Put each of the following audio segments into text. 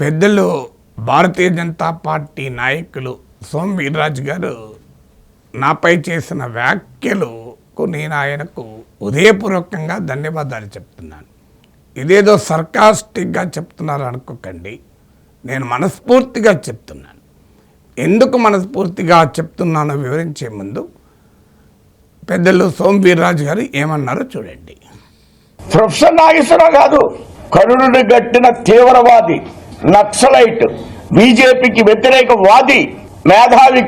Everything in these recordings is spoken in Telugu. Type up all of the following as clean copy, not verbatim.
పెద్దలు భారతీయ జనతా పార్టీ నాయకులు సోమ్ వీర్రాజు గారు నాపై చేసిన వ్యాఖ్యలకు నేను ఆయనకు హృదయపూర్వకంగా ధన్యవాదాలు చెప్తున్నాను. ఇదేదో సర్కాస్టిక్గా చెప్తున్నారు అనుకోకండి, నేను మనస్ఫూర్తిగా చెప్తున్నాను. ఎందుకు మనస్ఫూర్తిగా చెప్తున్నానో వివరించే ముందు పెద్దలు సోమ్ వీర్రాజు గారు ఏమన్నారో చూడండి. ప్రొఫెసర్ నాగేశ్వరరావు కాదు, కరుణుడి గట్టిన తీవ్రవాది, నక్సలైట్, బీజేపీకి వ్యతిరేకవాది, మేధావి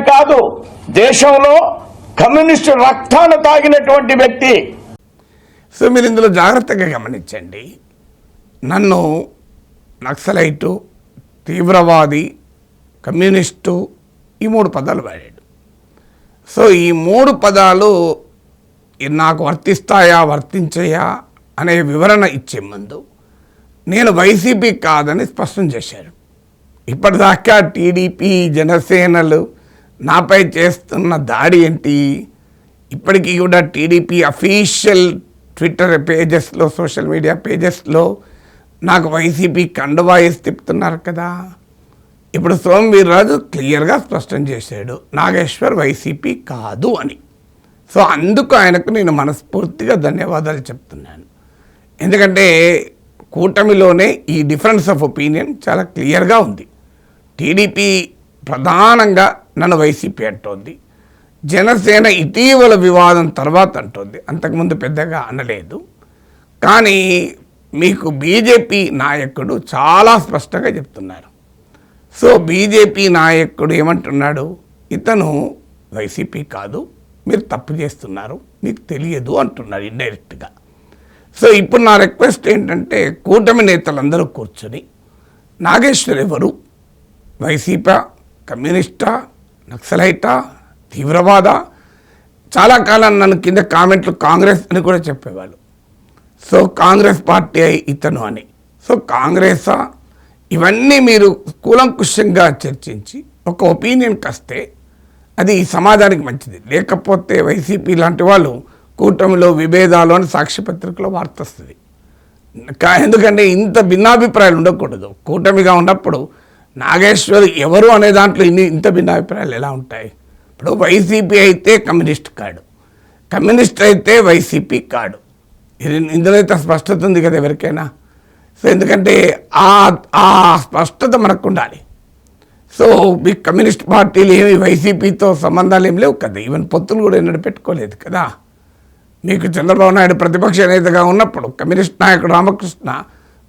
కాదు, దేశంలో కమ్యూనిస్టు రక్తాన్ని తాగినటువంటి వ్యక్తి. సో మీరు ఇందులో జాగ్రత్తగా గమనించండి. నన్ను నక్సలైటు, తీవ్రవాది, కమ్యూనిస్టు ఈ 3 పదాలు వాడాడు. సో ఈ 3 పదాలు నాకు వర్తిస్తాయా వర్తించయా అనే వివరణ ఇచ్చే ముందు నేను వైసీపీ కాదని స్పష్టం చేశారు. ఇప్పటిదాకా టీడీపీ, జనసేనలు నాపై చేస్తున్న దాడి ఏంటి? ఇప్పటికీ కూడా టీడీపీ అఫీషియల్ ట్విట్టర్ పేజెస్లో, సోషల్ మీడియా పేజెస్లో నాకు వైసీపీ కండువా వేసి తిప్పుతున్నారు కదా. ఇప్పుడు సోమ్ వీర్రాజు క్లియర్గా స్పష్టం చేశాడు, నాగేశ్వర్ వైసీపీ కాదు అని. సో అందుకు ఆయనకు నేను మనస్ఫూర్తిగా ధన్యవాదాలు చెప్తున్నాను. ఎందుకంటే కూటమిలోనే ఈ డిఫరెన్స్ ఆఫ్ ఒపీనియన్ చాలా క్లియర్గా ఉంది. టీడీపీ ప్రధానంగా నన్ను వైసీపీ అంటోంది, జనసేన ఇటీవల వివాదం తర్వాత అంటోంది, అంతకుముందు పెద్దగా అనలేదు. కానీ మీకు బీజేపీ నాయకుడు చాలా స్పష్టంగా చెప్తున్నారు. సో బీజేపీ నాయకుడు ఏమంటున్నాడు, ఇతను వైసీపీ కాదు, మీరు తప్పు చేస్తున్నారు, మీకు తెలియదు అంటున్నారు ఇండైరెక్ట్గా. సో ఇప్పుడు నా రిక్వెస్ట్ ఏంటంటే, కూటమి నేతలందరూ కూర్చొని నాగేశ్వర్ ఎవరు, వైసీపీ, కమ్యూనిస్టా, నక్సలైటా, తీవ్రవాద, చాలా కాలం నన్ను కింద కామెంట్లు కాంగ్రెస్ అని కూడా చెప్పేవాళ్ళు. సో కాంగ్రెస్ పార్టీ ఇతను అని. సో కాంగ్రెసా, ఇవన్నీ మీరు కూలంకుషంగా చర్చించి ఒక ఒపీనియన్కి వస్తే అది సమాజానికి మంచిది. లేకపోతే వైసీపీ లాంటి వాళ్ళు కూటమిలో విభేదాలు అని సాక్షిపత్రికలో వార్త వస్తుంది. ఎందుకంటే ఇంత భిన్నాభిప్రాయాలు ఉండకూడదు. కూటమిగా ఉన్నప్పుడు నాగేశ్వర్ ఎవరు అనే దాంట్లో ఇంత భిన్నాభిప్రాయాలు ఎలా ఉంటాయి? ఇప్పుడు వైసీపీ అయితే కమ్యూనిస్ట్ కాడు, కమ్యూనిస్ట్ అయితే వైసీపీ కాడు. ఇందులో అయితే స్పష్టత ఉంది కదా ఎవరికైనా. సో ఎందుకంటే ఆ స్పష్టత మనకు ఉండాలి. సో మీ కమ్యూనిస్ట్ పార్టీలు ఏమి వైసీపీతో సంబంధాలు ఏమి లేవు కదా, ఈవెన్ పొత్తులు కూడా ఎన్నడూ పెట్టుకోలేదు కదా. మీకు చంద్రబాబు నాయుడు ప్రతిపక్ష నేతగా ఉన్నప్పుడు కమ్యూనిస్ట్ నాయకుడు రామకృష్ణ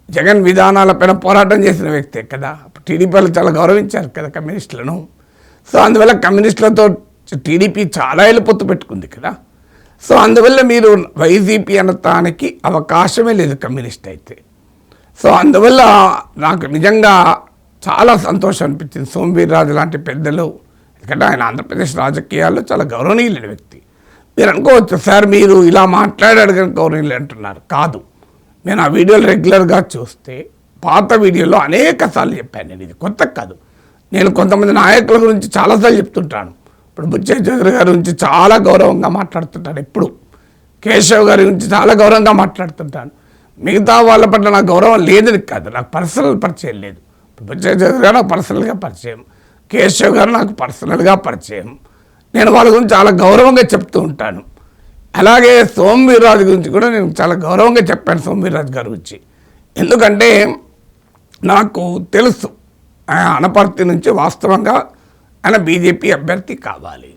జగన్ విధానాలపైన పోరాటం చేసిన వ్యక్తే కదా. టీడీపీలు చాలా గౌరవించారు కదా కమ్యూనిస్టులను. సో అందువల్ల కమ్యూనిస్టులతో టీడీపీ చాలా ఏళ్ళు పొత్తు పెట్టుకుంది కదా. సో అందువల్ల మీరు వైసీపీ అనటానికి అవకాశమే లేదు కమ్యూనిస్ట్ అయితే. సో అందువల్ల నాకు నిజంగా చాలా సంతోషం అనిపించింది సోమ్ వీర్రాజు లాంటి పెద్దలు. ఎందుకంటే ఆయన ఆంధ్రప్రదేశ్ రాజకీయాల్లో చాలా గౌరవనీయులైన వ్యక్తి. మీరు అనుకోవచ్చు, సార్ మీరు ఇలా మాట్లాడాడు కానీ గౌరవనీయులు అంటున్నారు. కాదు, నేను ఆ వీడియోలు రెగ్యులర్గా చూస్తే పాత వీడియోలో అనేక సార్లు చెప్పాను. నేను ఇది కొత్త కాదు. నేను కొంతమంది నాయకుల గురించి చాలాసార్లు చెప్తుంటాను. ఇప్పుడు బుచ్చయ్య చౌదరి గారి గురించి చాలా గౌరవంగా మాట్లాడుతుంటాను. ఎప్పుడు కేశవ్ గారి గురించి చాలా గౌరవంగా మాట్లాడుతుంటాను. మిగతా వాళ్ళ పట్ల నాకు గౌరవం లేదని కాదు, నాకు పర్సనల్ పరిచయం లేదు. బుచ్చయ్య చౌదరి గారు నాకు పర్సనల్గా పరిచయం, కేశవ్ గారు నాకు పర్సనల్గా పరిచయం. నేను వాళ్ళ గురించి చాలా గౌరవంగా చెప్తూ ఉంటాను. అలాగే సోమ్ వీర్రాజు గురించి కూడా నేను చాలా గౌరవంగా చెప్పాను. సోమ్ వీర్రాజు గారి గురించి ఎందుకంటే నాకు తెలుసు అనపర్తి నుంచి వాస్తవంగా ఆయన బీజేపీ అభ్యర్థి కావాలి.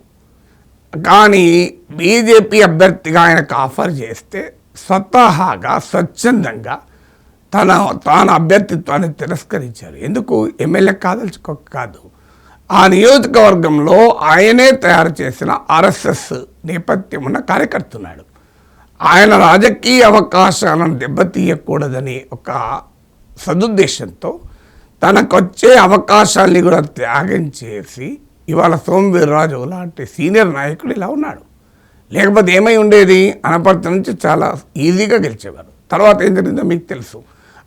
కానీ బీజేపీ అభ్యర్థిగా ఆయనకు ఆఫర్ చేస్తే స్వతహాగా స్వచ్ఛందంగా తాను అభ్యర్థిత్వాన్ని తిరస్కరించారు. ఎందుకు? ఎమ్మెల్యే కాదు, ఆ నియోజకవర్గంలో ఆయనే తయారు చేసిన ఆర్ఎస్ఎస్ నేపథ్యం ఉన్న కార్యకర్తున్నాడు. ఆయన రాజకీయ అవకాశాలను దెబ్బతీయకూడదని ఒక సదుద్దేశంతో తనకొచ్చే అవకాశాన్ని కూడా త్యాగం చేసి ఇవాళ సోమ్ వీర్రాజు లాంటి సీనియర్ నాయకుడు ఇలా ఉన్నాడు. లేకపోతే ఏమై ఉండేది, అనపర్తి నుంచి చాలా ఈజీగా గెలిచేవారు. తర్వాత ఏం జరిగిందో మీకు తెలుసు.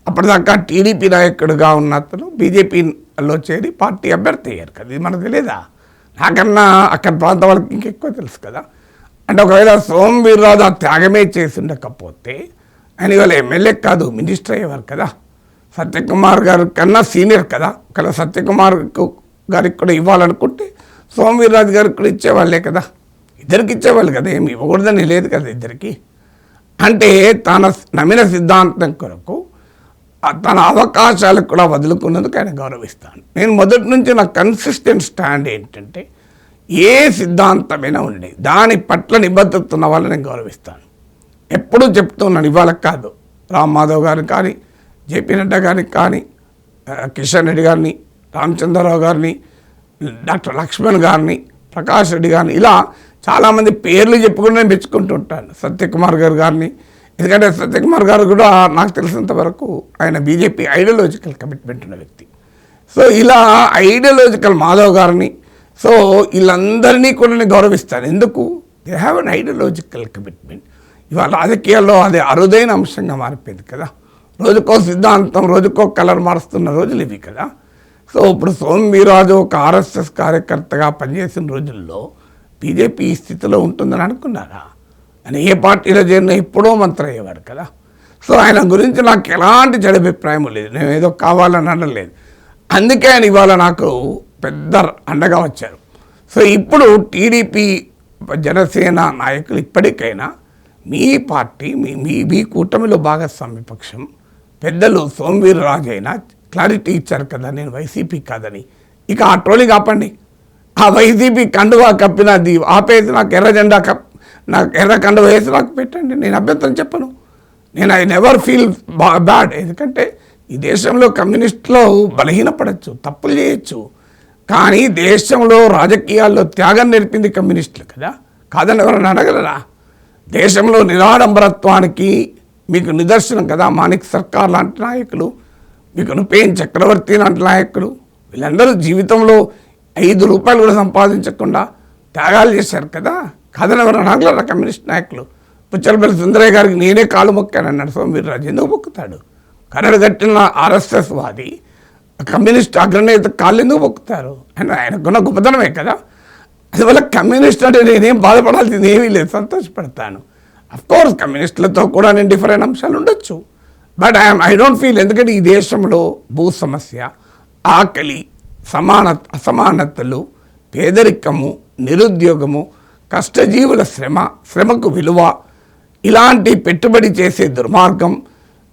అప్పటిదాకా టీడీపీ నాయకుడిగా ఉన్న అతను బీజేపీలో చేరి పార్టీ అభ్యర్థి అయ్యారు కదా. ఇది మనకు తెలియదా? నాకన్నా అక్కడ ప్రాంత వాళ్ళకి ఇంకెక్కువ తెలుసు కదా. అంటే ఒకవేళ సోమ్ వీర్రాజు ఆ త్యాగమే చేసి ఉండకపోతే ఆయన ఇవాళ ఎమ్మెల్యే కాదు, మినిస్టర్ అయ్యేవారు కదా. సత్యకుమార్ గారి కన్నా సీనియర్ కదా, ఒకవేళ సత్యకుమార్ గారికి కూడా ఇవ్వాలనుకుంటే సోము వీర్రాజు గారికి కూడా ఇచ్చేవాళ్ళే కదా, ఇద్దరికి ఇచ్చేవాళ్ళు కదా, ఏమి ఇవ్వకూడదని లేదు కదా ఇద్దరికి. అంటే తన నమ్మిన సిద్ధాంతం కొరకు తన అవకాశాలకు కూడా వదులుకున్నందుకు ఆయన గౌరవిస్తాను. నేను మొదటి నుంచి నా కన్సిస్టెంట్ స్టాండ్ ఏంటంటే ఏ సిద్ధాంతమైనా ఉండి దాని పట్ల నిబద్ధత ఉన్న వాళ్ళని నేను గౌరవిస్తాను. ఎప్పుడూ చెప్తున్నాను, ఇవాళ కాదు, రామ్ మాధవ్ గారిని కానీ, జేపీ నడ్డా గారికి కానీ, కిషన్ రెడ్డి గారిని, రామచంద్రరావు గారిని, డాక్టర్ లక్ష్మణ్ గారిని, ప్రకాష్ రెడ్డి గారిని, ఇలా చాలామంది పేర్లు చెప్పుకుని నేను మెచ్చుకుంటూ ఉంటాను. సత్యకుమార్ గారిని, ఎందుకంటే సత్యకుమార్ గారు కూడా నాకు తెలిసినంత వరకు ఆయన బీజేపీ ఐడియాలజికల్ కమిట్మెంట్ ఉన్న వ్యక్తి. సో ఇలా ఐడియాలజికల్ మాధవ్ గారిని, సో వీళ్ళందరినీ కూడా నేను గౌరవిస్తాను. ఎందుకు? They have an ideological commitment. ఇవాళ రాజకీయాల్లో అది అరుదైన అంశంగా మారిపోయింది కదా, రోజుకో సిద్ధాంతం, రోజుకో కలర్ మారుస్తున్న రోజులు ఇవి కదా. సో ఇప్పుడు సోము వీర్రాజు ఒక ఆర్ఎస్ఎస్ కార్యకర్తగా పనిచేసిన రోజుల్లో బీజేపీ ఈ స్థితిలో ఉంటుందని అనుకున్నారా? ఆయన ఏ పార్టీలో చేరినా ఎప్పుడో మంత్రి అయ్యేవాడు కదా. సో ఆయన గురించి నాకు ఎలాంటి చెడభిప్రాయం లేదు, నేను ఏదో కావాలని అనలేదు. అందుకే ఆయన ఇవాళ నాకు పెద్ద అండగా వచ్చారు. సో ఇప్పుడు టీడీపీ జనసేన నాయకులు ఇప్పటికైనా మీ పార్టీ మీ కూటమిలో భాగస్వామ్య పక్షం పెద్దలు సోము వీర్రాజు అయినా క్లారిటీ ఇచ్చారు కదా నేను వైసీపీ కాదని. ఇక ఆ ట్రోలింగ్ ఆపండి. ఆ వైసీపీ కండువా కప్పినది ఆపేసి నాకు ఎర్ర జెండా నాకు ఎర్ర కండువా వేసి నాకు పెట్టండి, నేను అభ్యంతరం చెప్పను. నేను ఐ నెవర్ ఫీల్ బ్యాడ్. ఎందుకంటే ఈ దేశంలో కమ్యూనిస్టులు బలహీనపడచ్చు, తప్పులు చేయొచ్చు, కానీ దేశంలో రాజకీయాల్లో త్యాగం నేర్పింది కమ్యూనిస్టులు కదా, కాదని ఎవరైనా అడగలరా? దేశంలో నిరాడంబరత్వానికి మీకు నిదర్శనం కదా మాణిక్ సర్కార్ లాంటి నాయకులు, మీకు నుపేన్ చక్రవర్తి లాంటి నాయకులు, వీళ్ళందరూ జీవితంలో 5 రూపాయలు కూడా సంపాదించకుండా త్యాగాలు చేశారు కదా, కాదని ఎవరైనా అడగలరా కమ్యూనిస్ట్ నాయకులు? పుచ్చలపల్లి సుందరయ్య గారికి నేనే కాలు మొక్కానన్నాడు సోము వీర్రాజు. ఎందుకు మొక్కుతాడు? కరడు కట్టిన ఆర్ఎస్ఎస్ వాది కమ్యూనిస్ట్ అగ్రనేత కాళ్ళు ఎందుకు మొక్కుతారు? ఆయనకున్న గొప్పతనమే కదా. అందువల్ల కమ్యూనిస్ట్ అంటే నేనేం బాధపడాల్సింది ఏమీ లేదు, సంతోషపడతాను. అఫ్కోర్స్ కమ్యూనిస్టులతో కూడా నేను డిఫరెంట్ అంశాలు ఉండొచ్చు, బట్ ఐ డోంట్ ఫీల్. ఎందుకంటే ఈ దేశంలో భూ సమస్య, ఆకలి, అసమానతలు, పేదరికము, నిరుద్యోగము, కష్టజీవుల శ్రమకు విలువ, ఇలాంటి పెట్టుబడి చేసే దుర్మార్గం,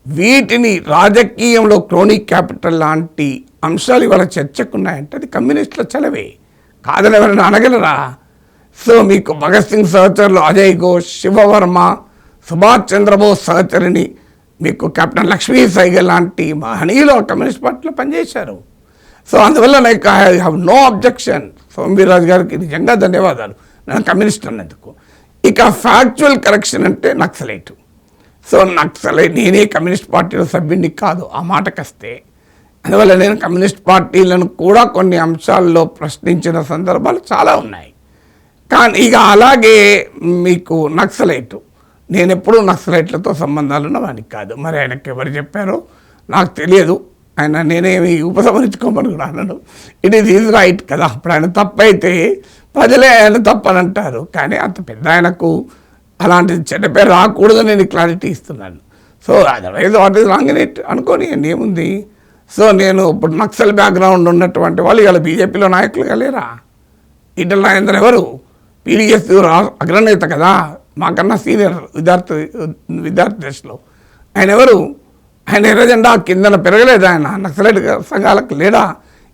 వీటిని రాజకీయంలో క్రోనీ క్యాపిటల్ లాంటి అంశాలు ఇవాళ చర్చకున్నాయంటే అది కమ్యూనిస్టుల చలవే, కాదని ఎవరైనా అనగలరా? సో మీకు భగత్ సింగ్ సహచరులు అజయ్ ఘోష్, శివవర్మ, సుభాష్ చంద్రబోస్ సహచరిని, మీకు కెప్టెన్ లక్ష్మీ సైగల్ లాంటి మహనీయులు కమ్యూనిస్ట్ పార్టీలో పనిచేశారు. సో అందువల్ల like I have no objection. Somu Veerraju గారికి నిజంగా ధన్యవాదాలు నేను కమ్యూనిస్ట్ అన్నందుకు. ఇక ఫ్యాక్చువల్ కరెక్షన్ అంటే నక్సలైట్. సో నక్సలైట్ నేనే కమ్యూనిస్ట్ పార్టీలో సభ్యుడిని కాదు, ఆ మాటకొస్తే. అందువల్ల నేను కమ్యూనిస్ట్ పార్టీలను కూడా కొన్ని అంశాల్లో ప్రశ్నించిన సందర్భాలు చాలా ఉన్నాయి. కానీ ఇక అలాగే మీకు నక్సలైట్, నేను ఎప్పుడూ నక్సలైట్లతో సంబంధాలు ఉన్నవానికి కాదు. మరి ఆయనకి ఎవరు చెప్పారో నాకు తెలియదు. ఆయన నేనేమి ఉపసంహరించుకోమని కూడా అన్నాను. ఇట్ ఈజ్ రైట్ కదా. అప్పుడు ఆయన తప్పైతే ప్రజలే ఆయన తప్పని అంటారు, కానీ అంత పెద్ద ఆయనకు అలాంటి చెడ్డ పేరు రాకూడదని నేను క్లారిటీ ఇస్తున్నాను. So otherwise what is wrong in it అనుకోని ఏముంది. సో నేను ఇప్పుడు నక్సల్ బ్యాక్గ్రౌండ్ ఉన్నటువంటి వాళ్ళు ఇవాళ బీజేపీలో నాయకులుగా లేరా? ఈటల రాజేందర్ ఎవరు? పీడీఎస్ అగ్రనేత కదా, మాకన్నా సీనియర్ విద్యార్థి దశలో. ఆయన ఎవరు? ఆయన ఎర్ర జెండా కిందన పెరగలేదు, ఆయన నక్సలైట్ సంఘాలకు లేడా?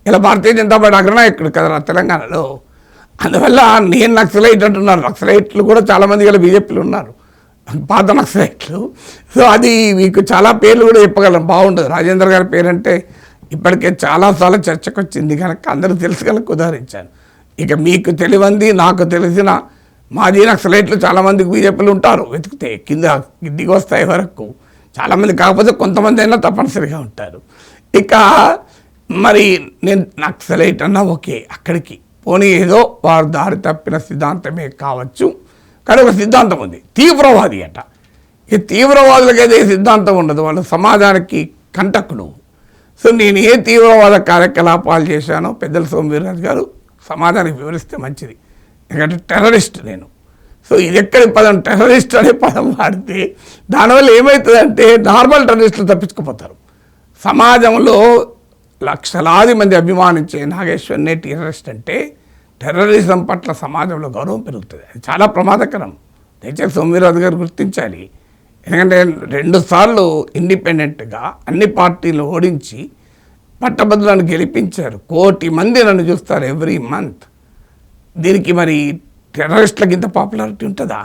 ఇలా భారతీయ జనతా పార్టీ అగ్రనాయకుడు కదా తెలంగాణలో. అందువల్ల నేను నక్సలైట్ అంటున్నారు. నక్సలైట్లు కూడా చాలామంది ఇలా బీజేపీలో ఉన్నారు, పాత నక్సలైట్లు. సో అది మీకు చాలా పేర్లు కూడా చెప్పగలం, బాగుంటుంది. రాజేంద్ర గారి పేరంటే ఇప్పటికే చాలాసార్లు చర్చకు వచ్చింది కనుక అందరూ తెలుసు కనుక ఉదాహరించాను. ఇక మీకు తెలియంది, నాకు తెలిసిన మాజీ నక్సలైట్లు చాలామందికి బీజేపీలు ఉంటారు, వెతికితే కింద దిగి వస్తాయి వరకు చాలామంది, కాకపోతే కొంతమంది అయినా తప్పనిసరిగా ఉంటారు. ఇక మరి నేను నక్సలైట్ అన్నా ఓకే, అక్కడికి పోనీ ఏదో వారు దారి తప్పిన సిద్ధాంతమే కావచ్చు, కానీ ఒక సిద్ధాంతం ఉంది, తీవ్రవాది అట. ఈ తీవ్రవాదులకు అయితే సిద్ధాంతం ఉండదు, వాళ్ళు సమాజానికి కంటకులు. సో నేను ఏ తీవ్రవాద కార్యకలాపాలు చేశానో పెద్దల సోము వీర్రాజు గారు సమాజానికి వివరిస్తే మంచిది. ఎందుకంటే టెర్రరిస్ట్ నేను. సో ఇది ఎక్కడి పదం, టెర్రరిస్ట్ అనే పదం వాడితే దానివల్ల ఏమవుతుందంటే నార్మల్ టెర్రరిస్టులు తప్పించుకుపోతారు. సమాజంలో లక్షలాది మంది అభిమానించే నాగేశ్వర్నే టెర్రరిస్ట్ అంటే టెర్రరిజం పట్ల సమాజంలో గౌరవం పెరుగుతుంది. అది చాలా ప్రమాదకరం. దయచేసి సోమవీర్రాజు గారు గుర్తించాలి. ఎందుకంటే 2 సార్లు ఇండిపెండెంట్గా అన్ని పార్టీలు ఓడించి పట్టభద్రులను గెలిపించారు. 1 కోటి మంది నన్ను చూస్తారు ఎవ్రీ మంత్. దీనికి మరి టెర్రరిస్టులకు ఇంత పాపులారిటీ ఉంటుందా?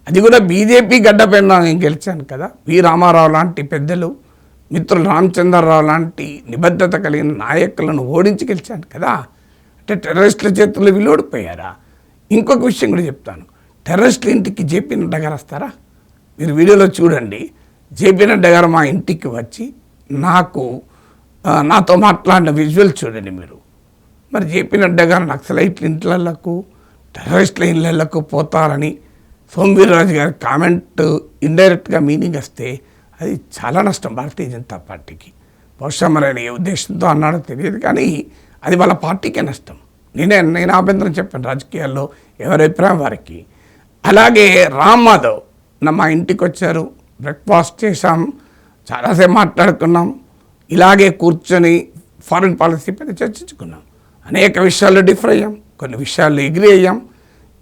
అది కూడా బీజేపీ గడ్డపైన నేను గెలిచాను కదా. వి రామారావు లాంటి పెద్దలు, మిత్రులు రామచంద్రరావు లాంటి నిబద్ధత కలిగిన నాయకులను ఓడించి గెలిచాను కదా. అంటే టెర్రరిస్టుల చేతుల్లో వీళ్ళు ఓడిపోయారా? ఇంకొక విషయం కూడా చెప్తాను. టెర్రరిస్టుల ఇంటికి జేపీ నడ్డా గారు వస్తారా? మీరు వీడియోలో చూడండి. జేపీ నడ్డా గారు మా ఇంటికి వచ్చి నాతో మాట్లాడిన విజువల్ చూడండి మీరు. మరి జేపీ నడ్డా గారు నక్సలైట్ల ఇంట్లకు, టెర్రరిస్టుల ఇళ్లకు పోతారని సోమవీర్రాజు గారి కామెంట్ ఇండైరెక్ట్గా మీనింగ్ వస్తే అది చాలా నష్టం భారతీయ జనతా పార్టీకి. బహుశా మరి ఆయన ఏ ఉద్దేశంతో అన్నాడో తెలియదు, కానీ అది వాళ్ళ పార్టీకే నష్టం. నేను అభ్యంతరం చెప్పాను రాజకీయాల్లో ఎవరి అభిప్రాయం వారికి. అలాగే రామ్ మాధవ్ మా ఇంటికి వచ్చారు, బ్రేక్ఫాస్ట్ చేశాం, చాలాసేపు మాట్లాడుకున్నాం. ఇలాగే కూర్చొని ఫారిన్ పాలసీ పైన చర్చించుకున్నాం. అనేక విషయాల్లో డిఫర్ అయ్యాం, కొన్ని విషయాల్లో ఎగ్రీ అయ్యాం.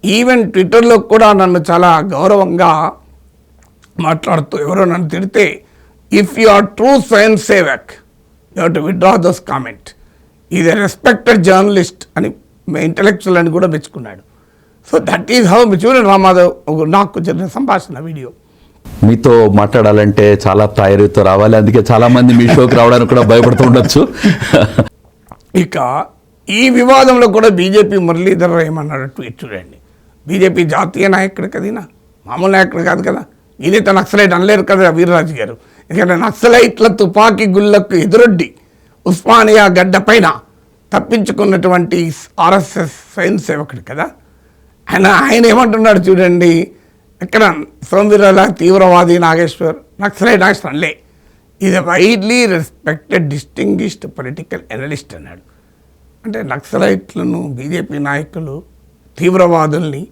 ఈవెన్ ట్విట్టర్లో కూడా నన్ను చాలా గౌరవంగా మాట్లాడుతూ ఎవరో నన్ను తిడితే, if you are true science sevak you have to withdraw those comment, is a respected journalist అని ఇంటలెక్చువల్ అని కూడా మెచ్చుకున్నాడు. So that is how. చూడండి రామాధవ్ నాకు జరిగిన సంభాషణ వీడియో. మీతో మాట్లాడాలంటే చాలా తయారీతో రావాలి, అందుకే చాలా మంది మీ షోకి రావడానికి కూడా భయపడుతూ ఉండొచ్చు. ఇక ఈ వివాదంలో కూడా బీజేపీ మురళీధర్ ఏమన్నాడు ట్వీట్ చూడండి. బీజేపీ జాతీయ నాయకుడు కదీనా, మామూలు నాయకుడు కాదు కదా. ఈయనైతే నక్సలైట్ అనలేరు కదా వీర్రాజు గారు. ఎందుకంటే నక్సలైట్ల తుపాకీ గుళ్ళకు ఎదురొడ్డి ఉస్మానియా గడ్డ పైన తప్పించుకున్నటువంటి ఆర్ఎస్ఎస్ స్వయం సేవకుడు కదా ఆయన ఏమంటున్నాడు చూడండి. ఎక్కడ సోమవీర్రాజు తీవ్రవాది నాగేశ్వర్ నక్సలైట్ అనలే, ఇది widely respected distinguished political analyst అన్నాడు. అంటే నక్సలైట్లను బీజేపీ నాయకులు తీవ్రవాదుల్ని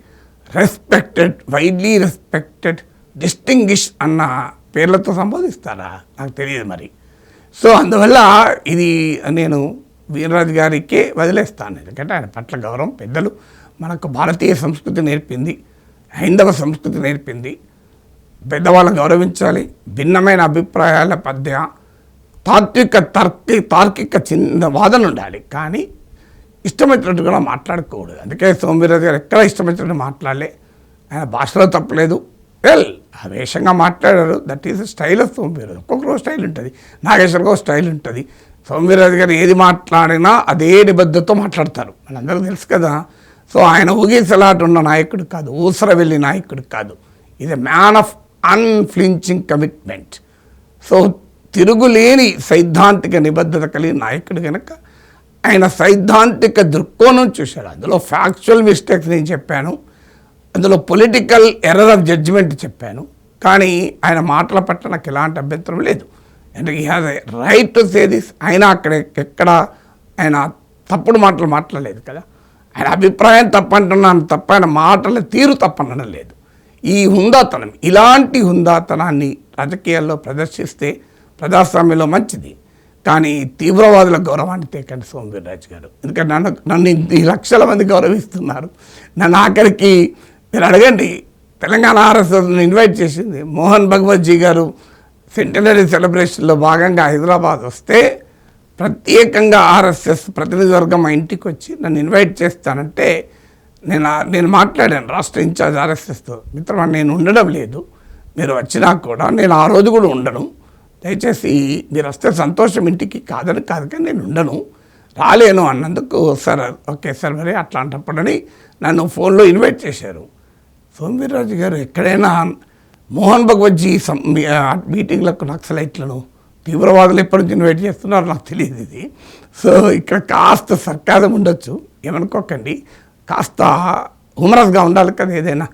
వైడ్లీ రెస్పెక్టెడ్ డిస్టింగ్విష్ అన్న పేర్లతో సంబోధిస్తారా? నాకు తెలియదు మరి. సో అందువల్ల ఇది నేను వీర్రాజు గారికే వదిలేస్తాను. ఎందుకంటే ఆయన పట్ల గౌరవం. పెద్దలు మనకు భారతీయ సంస్కృతి నేర్పింది, హైందవ సంస్కృతి నేర్పింది. పెద్దవాళ్ళని గౌరవించాలి. భిన్నమైన అభిప్రాయాల మధ్య తార్కిక చిన్న వాదన ఉండాలి, కానీ ఇష్టమైనట్టు కూడా మాట్లాడకూడదు. అందుకే సోమవీర్రాజు గారు ఎక్కడ ఇష్టమైనట్టు మాట్లాడలే. ఆయన భాషలో తప్పలేదు. ఆవేశంగా మాట్లాడారు. That is style of Somu Veerraju. ఒక్కొక్కరు స్టైల్ ఉంటుంది, నాగేశ్వర్కి ఒక స్టైల్ ఉంటుంది. సోమవీర్రాజు గారు ఏది మాట్లాడినా అదే నిబద్ధతతో మాట్లాడతారు, మనందరికీ తెలుసు కదా. సో ఆయన ఊగిసలాట ఉన్న నాయకుడు కాదు, ఊసర వెళ్ళి నాయకుడు కాదు. ఇది man of unflinching commitment. So తిరుగులేని సైద్ధాంతిక నిబద్ధత కలిగిన నాయకుడు కనుక ఆయన సైద్ధాంతిక దృక్కోణం చూశాడు. అందులో ఫ్యాక్చువల్ మిస్టేక్స్ నేను చెప్పాను, అందులో పొలిటికల్ ఎర్రర్ ఆఫ్ జడ్జిమెంట్ చెప్పాను, కానీ ఆయన మాటల పట్ల నాకు ఎలాంటి అభ్యంతరం లేదు. అంటే ఈ has a right to say this. ఆయన ఎక్కడ ఆయన తప్పుడు మాటలు మాట్లాడలేదు కదా. ఆయన అభిప్రాయం తప్పంటున్నాను తప్ప ఆయన మాటల తీరు తప్పనడం లేదు. ఈ హుందాతనం, ఇలాంటి హుందాతనాన్ని రాజకీయాల్లో ప్రదర్శిస్తే ప్రజాస్వామ్యంలో మంచిది, కానీ తీవ్రవాదుల గౌరవాన్ని తేకండి సోమవీర్రాజు గారు. ఎందుకంటే నన్ను ఈ లక్షల మంది గౌరవిస్తున్నారు. నన్ను ఆఖరికి మీరు అడగండి, తెలంగాణ ఆర్ఎస్ఎస్ని ఇన్వైట్ చేసింది మోహన్ భగవత్జీ గారు సెంటనరీ సెలబ్రేషన్లో భాగంగా హైదరాబాద్ వస్తే ప్రత్యేకంగా ఆర్ఎస్ఎస్ ప్రతినిధి వర్గం మా ఇంటికి వచ్చి నన్ను ఇన్వైట్ చేస్తానంటే నేను మాట్లాడాను రాష్ట్ర ఇన్ఛార్జ్ ఆర్ఎస్ఎస్తో, మిత్రమా నేను ఉండడం లేదు, మీరు వచ్చినా కూడా నేను ఆ రోజు కూడా ఉండను, దయచేసి మీరు వస్తే సంతోషం ఇంటికి కాదని కాదు, కానీ నేను ఉండను, రాలేను అన్నందుకు సార్ ఓకే సార్ మరి అట్లాంటప్పుడని నన్ను ఫోన్లో ఇన్వైట్ చేశారు. సోమవీర్రాజు గారు ఎక్కడైనా మోహన్ భగవత్జీ మీటింగ్లకు నక్సలైట్లను తీవ్రవాదులు ఎప్పటి నుంచి ఇన్వైట్ చేస్తున్నారో నాకు తెలియదు ఇది. సో ఇక్కడ కాస్త సర్కారం ఉండొచ్చు, ఏమనుకోకండి, కాస్త హ్యూమరస్గా ఉండాలి కదా ఏదైనా.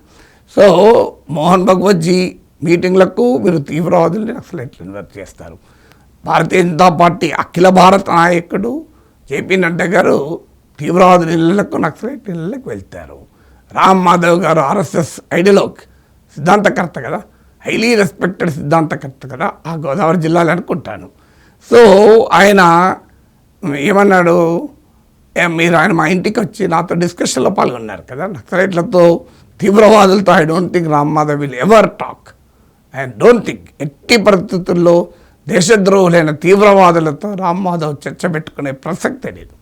సో మోహన్ భగవత్జీ మీటింగ్లకు మీరు తీవ్రవాదుల్ని నక్సలైట్లు ఇన్వైట్ చేస్తారు. భారతీయ జనతా పార్టీ అఖిల భారత నాయకుడు జేపీ నడ్డా గారు తీవ్రవాదుల ఇళ్లకు నక్సలైట్ ఇళ్లకు వెళ్తారు. రామ్ మాధవ్ గారు ఆర్ఎస్ఎస్ ఐడియాలజీ సిద్ధాంతకర్త కదా, హైలీ రెస్పెక్టెడ్ సిద్ధాంతకర్త కదా, ఆ గోదావరి జిల్లాలో అనుకుంటాను. సో ఆయన ఏమన్నాడు, మీరు ఆయన మా ఇంటికి వచ్చి నాతో డిస్కషన్లో పాల్గొన్నారు కదా, నక్సలైట్లతో తీవ్రవాదులతో I don't think Ram Madhav will ever talk. I don't think ఎట్టి పరిస్థితుల్లో దేశద్రోహులైన తీవ్రవాదులతో రామ్ మాధవ్ చర్చ పెట్టుకునే ప్రసక్తే లేదు.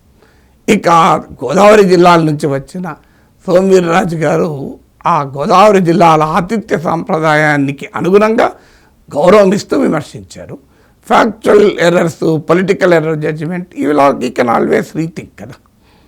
ఇక గోదావరి జిల్లాల నుంచి వచ్చిన సోమవీర్రాజు గారు ఆ గోదావరి జిల్లాల ఆతిథ్య సాంప్రదాయానికి అనుగుణంగా గౌరవం ఇస్తూ విమర్శించారు. Factual errors, political error judgement, ఈ కెన్ ఆల్వేస్ రీథింక్ కదా.